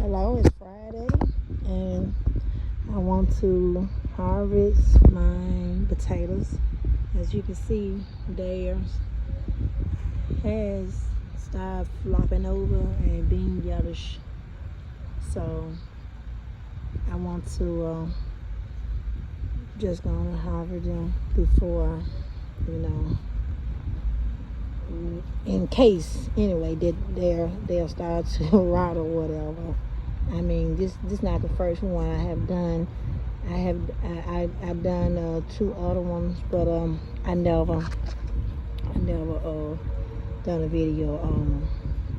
Hello, it's Friday, and I want to harvest my potatoes. As you can see, theirs has started flopping over and being yellowish. So I want to just gonna harvest them before, in case anyway that they'll start to rot or whatever. I mean, this not the first one I have done. I've done 2 other ones, but I never done a video on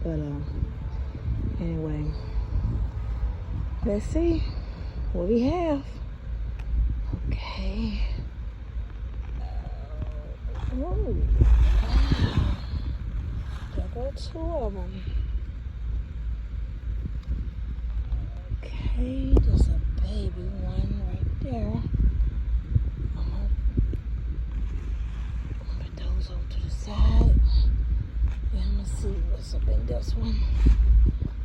them. But anyway, let's see what we have. Okay. Oh, wow. There go 2 of them. Okay, there's a baby one right there. I'm gonna put those over to the side. And I'm gonna see what's up in this one.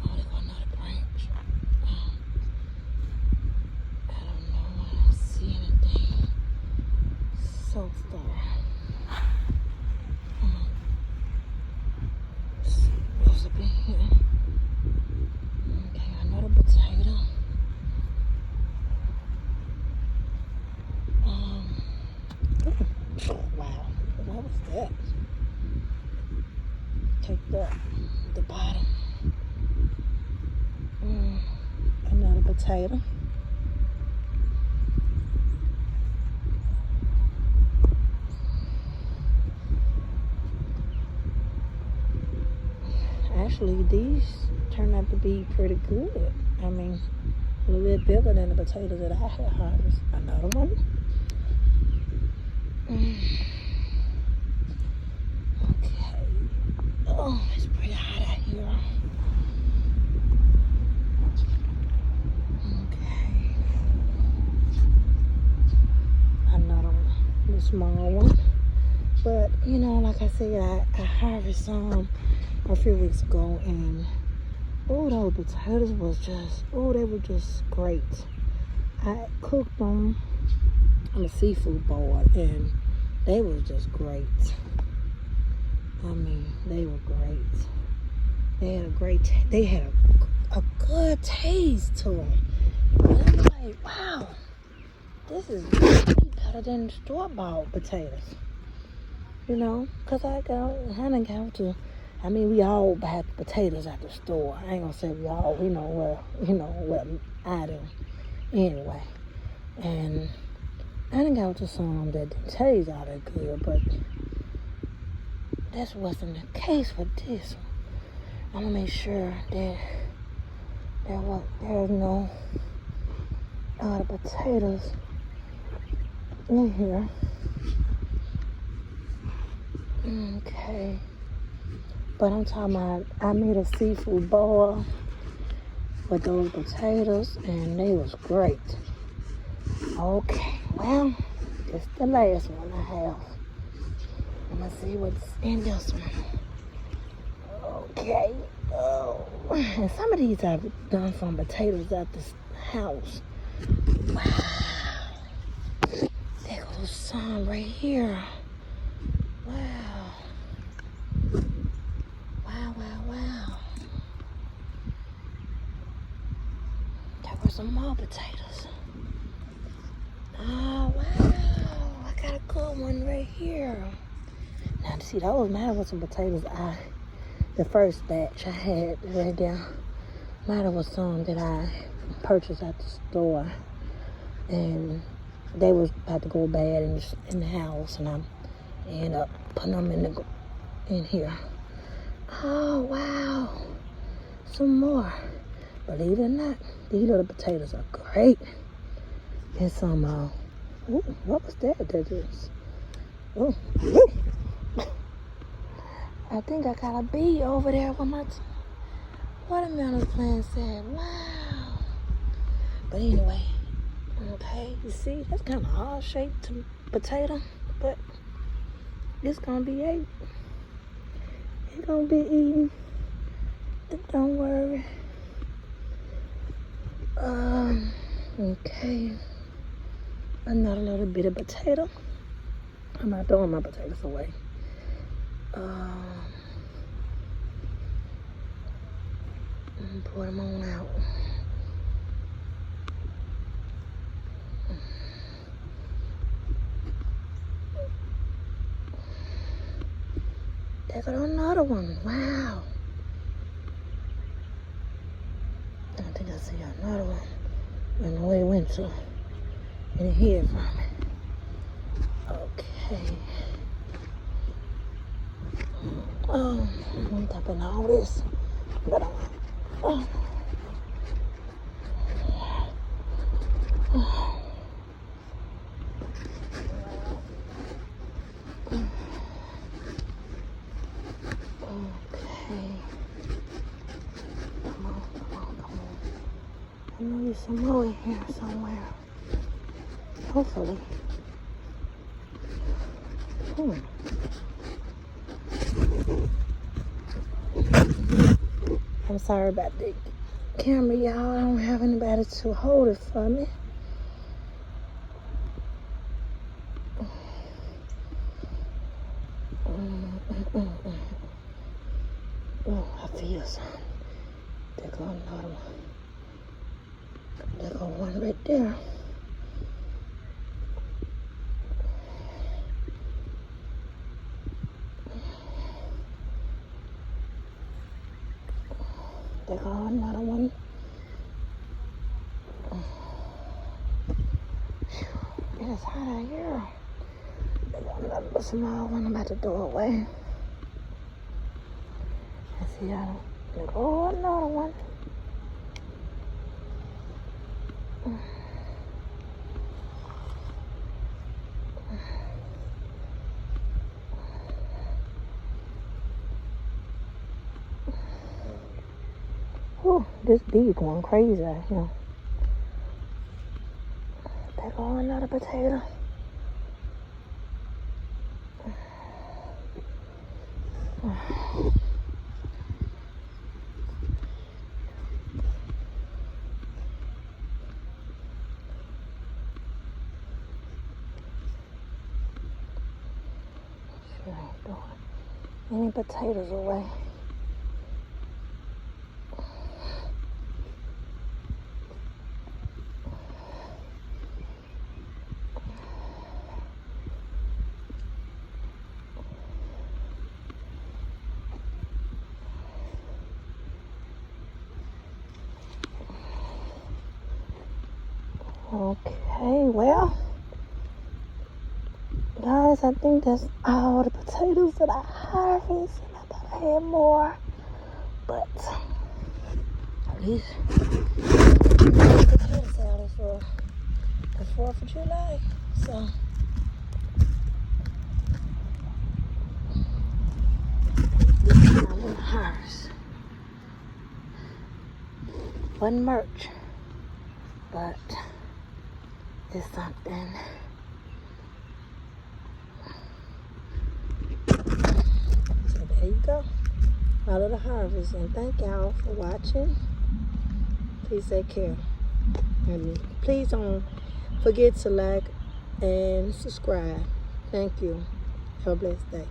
Oh, they got another branch. I don't know. I don't see anything. So far. See what's up in here. Okay, another potato. Wow, what was that? Take the bottom. Another potato. Actually, these turned out to be pretty good. I mean, a little bit bigger than the potatoes that I had harvested. Another one. Okay. Oh, it's pretty hot out here. Okay. Another one. The small one. But, like I said, I harvested some a few weeks ago, and those potatoes was they were just great. I cooked them on a seafood boil, and they was just great. I mean, they were great. They had a good taste to them. And I'm like, wow, this is way better than store-bought potatoes. Because we all buy potatoes at the store. I ain't gonna say we all, what I do. Anyway, and I done got to some that didn't taste all that good, but that wasn't the case with this one. I'm gonna make sure that there's no other potatoes in here. Okay. But I'm talking about, I made a seafood boil with those potatoes, and they was great. Okay, well, this is the last one I have. I'm gonna see what's in this one. Okay. Oh, and some of these I've done from potatoes at this house. Wow. There goes some right here. Wow. Wow. There were some more potatoes. Oh, wow. I got a good one right here. Now, see, those mine was some potatoes the first batch I had right there. Mine was some that I purchased at the store. And they was about to go bad in the house. And I ended up putting them in here. Oh, wow. Some more. Believe it or not, these little potatoes are great. And some, what was that? I think I got a bee over there with my watermelon plant said, wow. But anyway, okay, you see, that's kind of odd-shaped potato, but it's going to be ate. It's going to be eaten. Don't worry. Okay, another little bit of potato. I'm not throwing my potatoes away. Pour them on out. There got another one. Wow. I think I see another one. And the way it went to in here from it. Okay. I'm dumping all this. But okay. Come on. I know there's some more in here somewhere. Hopefully. I'm sorry about the camera, y'all. I don't have anybody to hold it for me. Oh, I feel something. There goes another one. There goes one right there. There goes another one. It is hot out here. There goes another small one. I'm about to throw away. See, there goes another one. Whew, this bee going crazy out here. There goes another potato. Sure ain't throwing any potatoes away. Okay, well, guys, I think that's all the potatoes that I harvested. I thought I had more, but at least potato salad for the 4th of July. So this is my little harvest. Wasn't merch, but it's something. So there you go, my little harvest, and thank y'all for watching. Please take care, and please don't forget to like and subscribe. Thank you. Have a blessed day.